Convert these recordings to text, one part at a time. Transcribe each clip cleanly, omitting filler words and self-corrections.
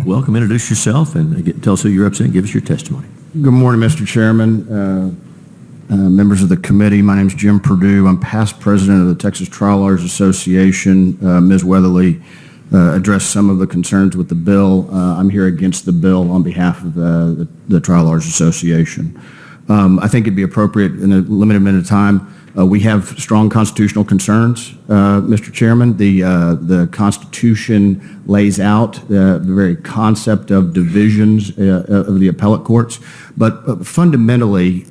Welcome. Introduce yourself and tell us who you're representing. Give us your testimony. Good morning, Mr. Chairman, members of the committee. My name is Jim Perdue. I'm past president of the Texas Trial Lawyers Association. Ms. Weatherly addressed some of the concerns with the bill. I'm here against the bill on behalf of the Trial Lawyers Association. I think it'd be appropriate in a limited amount of time. We have strong constitutional concerns, Mr. Chairman. The Constitution lays out the very concept of divisions of the appellate courts, but fundamentally,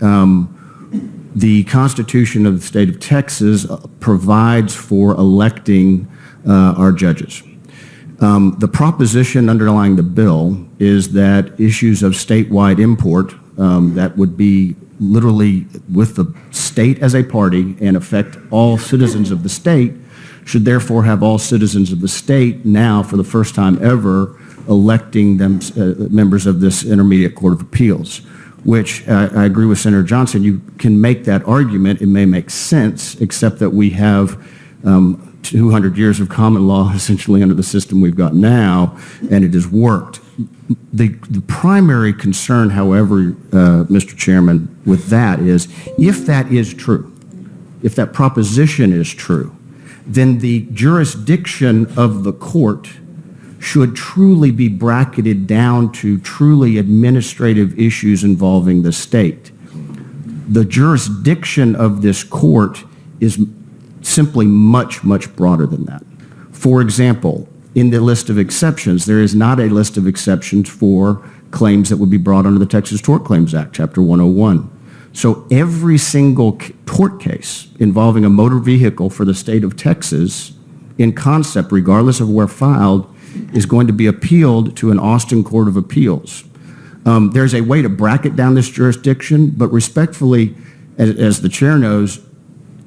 the Constitution of the state of Texas provides for electing our judges. The proposition underlying the bill is that issues of statewide import that would be literally with the state as a party and affect all citizens of the state should therefore have all citizens of the state now for the first time ever electing them members of this Intermediate Court of Appeals, which I agree with Senator Johnson. You can make that argument. It may make sense, except that we have 200 years of common law essentially under the system we've got now, and it has worked. The primary concern, however, Mr. Chairman, with that is if that is true, if that proposition is true, then the jurisdiction of the court should truly be bracketed down to truly administrative issues involving the state. The jurisdiction of this court is simply much, much broader than that. For example, in the list of exceptions, there is not a list of exceptions for claims that would be brought under the Texas Tort Claims Act, Chapter 101. So every single tort case involving a motor vehicle for the state of Texas, in concept, regardless of where filed, is going to be appealed to an Austin Court of Appeals. There's a way to bracket down this jurisdiction, but respectfully, as the chair knows,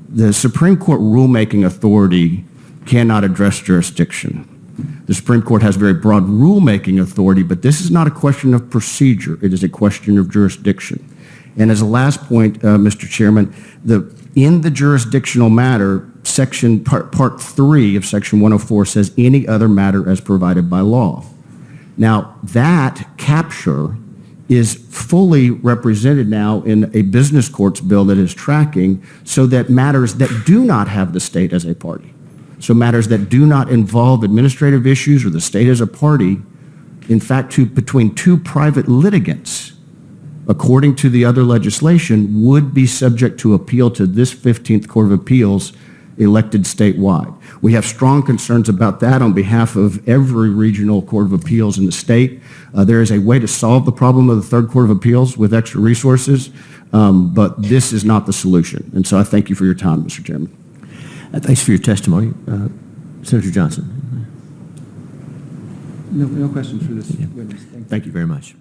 the Supreme Court rulemaking authority cannot address jurisdiction. The Supreme Court has very broad rulemaking authority, but this is not a question of procedure. It is a question of jurisdiction. And as a last point, Mr. Chairman, in the jurisdictional matter, Part 3 of Section 104 says any other matter as provided by law. Now, that capture is fully represented now in a business courts bill that is tracking so that matters that do not have the state as a party, so matters that do not involve administrative issues or the state as a party, in fact, between two private litigants, according to the other legislation, would be subject to appeal to this 15th Court of Appeals elected statewide. We have strong concerns about that on behalf of every regional Court of Appeals in the state. There is a way to solve the problem of the Third Court of Appeals with extra resources, but this is not the solution. And so I thank you for your time, Mr. Chairman. Thanks for your testimony. Senator Johnson. No questions for this witness. Thank you very much.